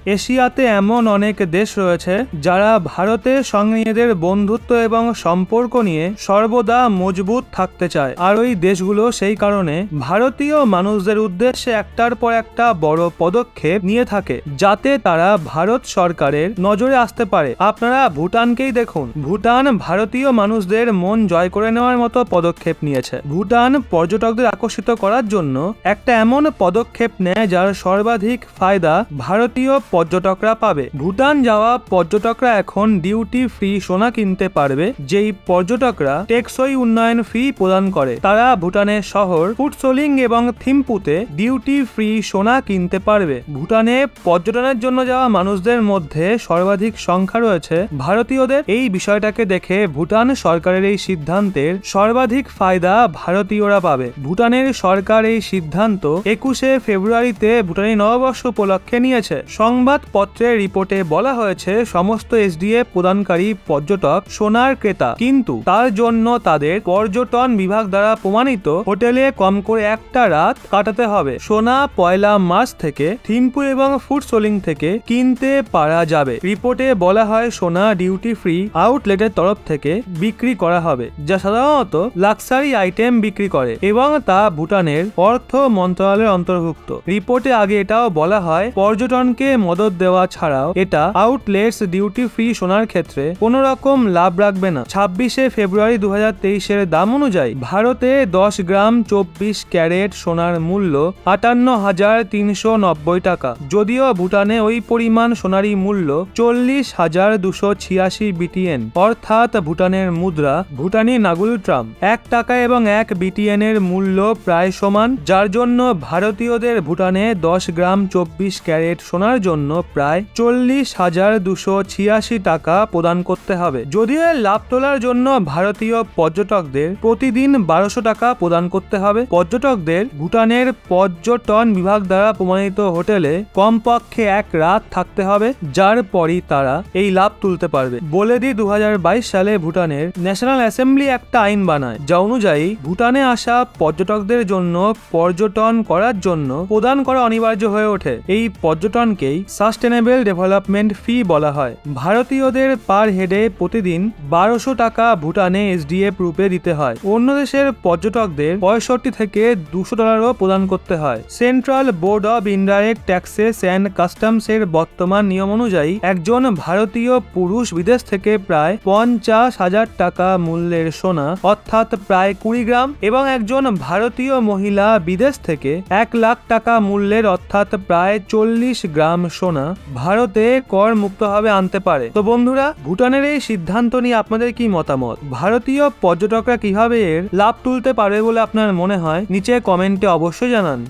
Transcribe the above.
এশিয়াতে এমন অনেক দেশ রয়েছে যারা ভারতের সঙ্গে নিজেদের বন্ধুত্ব এবং সম্পর্ক নিয়ে সর্বদা মজবুত থাকতে চায়, আর ওই দেশগুলো সেই কারণে ভারতীয় মানুষদের উদ্দেশ্যে একটার পর একটা বড় পদক্ষেপ নিয়ে থাকে যাতে তারা ভারত সরকারের নজরে আসতে পারে। আপনারা ভুটানকেই দেখুন, ভুটান ভারতীয় মানুষদের মন জয় করে নেওয়ার মতো পদক্ষেপ নিয়েছে। ভুটান পর্যটকদের আকর্ষিত করার জন্য একটা এমন পদক্ষেপ নেয় যার সর্বাধিক ফায়দা ভারতীয় পর্যটকরা পাবে। ভুটান যাওয়া পর্যটকরা এখন ডিউটি ফ্রি সোনা কিনতে পারবে, যেই পর্যটকরা টেকসই উন্নয়ন ফি প্রদান করে। তারা ভুটানের শহর ফুটসোলিং এবং থিম্পুতে ডিউটি ফ্রি সোনা কিনতে পারবে। ভুটানে পর্যটনের জন্য যাওয়া মানুষদের মধ্যে সর্বাধিক সংখ্যা রয়েছে ভারতীয়দের। এই বিষয়টাকে দেখে ভুটান সরকারের এই সিদ্ধান্তের সর্বাধিক ফায়দা ভারতীয়রা পাবে। ভুটানের সরকার এই সিদ্ধান্ত 21শে ফেব্রুয়ারিতে ভুটানি নববর্ষ উপলক্ষে নিয়েছে। সংবাদপত্রের রিপোর্টে বলা হয়েছে সমস্ত এসডিএ প্রদানকারী পর্যটক সোনার ক্রেতা, কিন্তু তার জন্য তাদের পর্যটন বিভাগ দ্বারা প্রমাণিত হোটেলে কম করে একটা রাত কাটাতে হবে। সোনা 1 মার্চ থেকে থিম্পু এবং ফুটসোলিং থেকে কিনতে পারা যাবে। রিপোর্টে বলা হয় সোনা ডিউটি ফ্রি আউটলেটের তরফ থেকে বিক্রি করা হবে, যা সাধারণত লাক্সারি আইটেম বিক্রি করে এবং তা ভুটানের অর্থ মন্ত্রণালয়ের অন্তর্ভুক্ত। রিপোর্টে আগে এটাও বলা হয় পর্যটনকে মদত দেওয়া ছাড়াও এটা আউটলেটস ডিউটি ফ্রি সোনার ক্ষেত্রে কোনো রকম লাভ রাখবে না। 26শে ফেব্রুয়ারি 2023 এর দাম অনুযায়ী ভারতে 10 গ্রাম 24 ক্যারেট সোনার মূল্য 58,390 টাকা। যদিও ভুটানে ওই পরিমাণ সোনারই মূল্য 40,286 বিটিএন, অর্থাৎ ভুটানের মুদ্রা ভুটানি নাগুল ট্রাম 1 টাকা এবং 1 বিটিএন এর মূল্য প্রায় সমান, যার জন্য ভারতীয়দের ভুটানে 10 গ্রাম 24 ক্যারেট সোনার জন্য প্রায় 40,286 টাকা প্রদান করতে হবে। যদিও লাভ তোলার জন্য ভারতীয় পর্যটকদের প্রতিদিন 1200 টাকা প্রদান করতে হবে। পর্যটকদের ভুটানের পর্যটন বিভাগ দ্বারা প্রমাণিত হোটেলে কমপক্ষে 1 রাত থাকতে হবে, যার পরই তারা এই লাভ তুলতে পারবে। বলে দিই 2022 সালে ভুটানের ন্যাশনাল অ্যাসেম্বলি একটা আইন বানায়, যা অনুযায়ী ভুটানে আসা পর্যটকদের জন্য পর্যটন করার জন্য প্রদান করা অনিবার্য হয়ে ওঠে। এই পর্যটনকেই সাস্টেনেবল ডেভেলপমেন্ট ফি বলা হয়। ভারতীয়দের পার হেডে প্রতিদিন 1200 টাকা ভুটানে এসডিএফ রূপে দিতে হয়। অন্য দেশের পর্যটকদের 65 থেকে $200 প্রদান করতে হয়। Central board of indirect taxes and customs এর বর্তমান নিয়ম অনুযায়ী একজন ভারতীয় পুরুষ বিদেশ থেকে প্রায় 50,000 টাকা মূল্যের সোনা, অর্থাৎ প্রায় 20 গ্রাম, এবং একজন ভারতীয় মহিলা বিদেশ থেকে 1 লাখ টাকা মূল্যের, অর্থাৎ প্রায় 40 গ্রাম সোনা ভারতে কর মুক্তভাবে আনতে পারে। তো বন্ধুরা, ভুটানের এই সিদ্ধান্ত নিয়ে আপনাদের কি মতামত? ভারতীয় পর্যটকরা কিভাবে এর লাভ তুলতে পারবে বলে আপনার মনে হয়? নিচে কমেন্টে অবশ্যই জানান।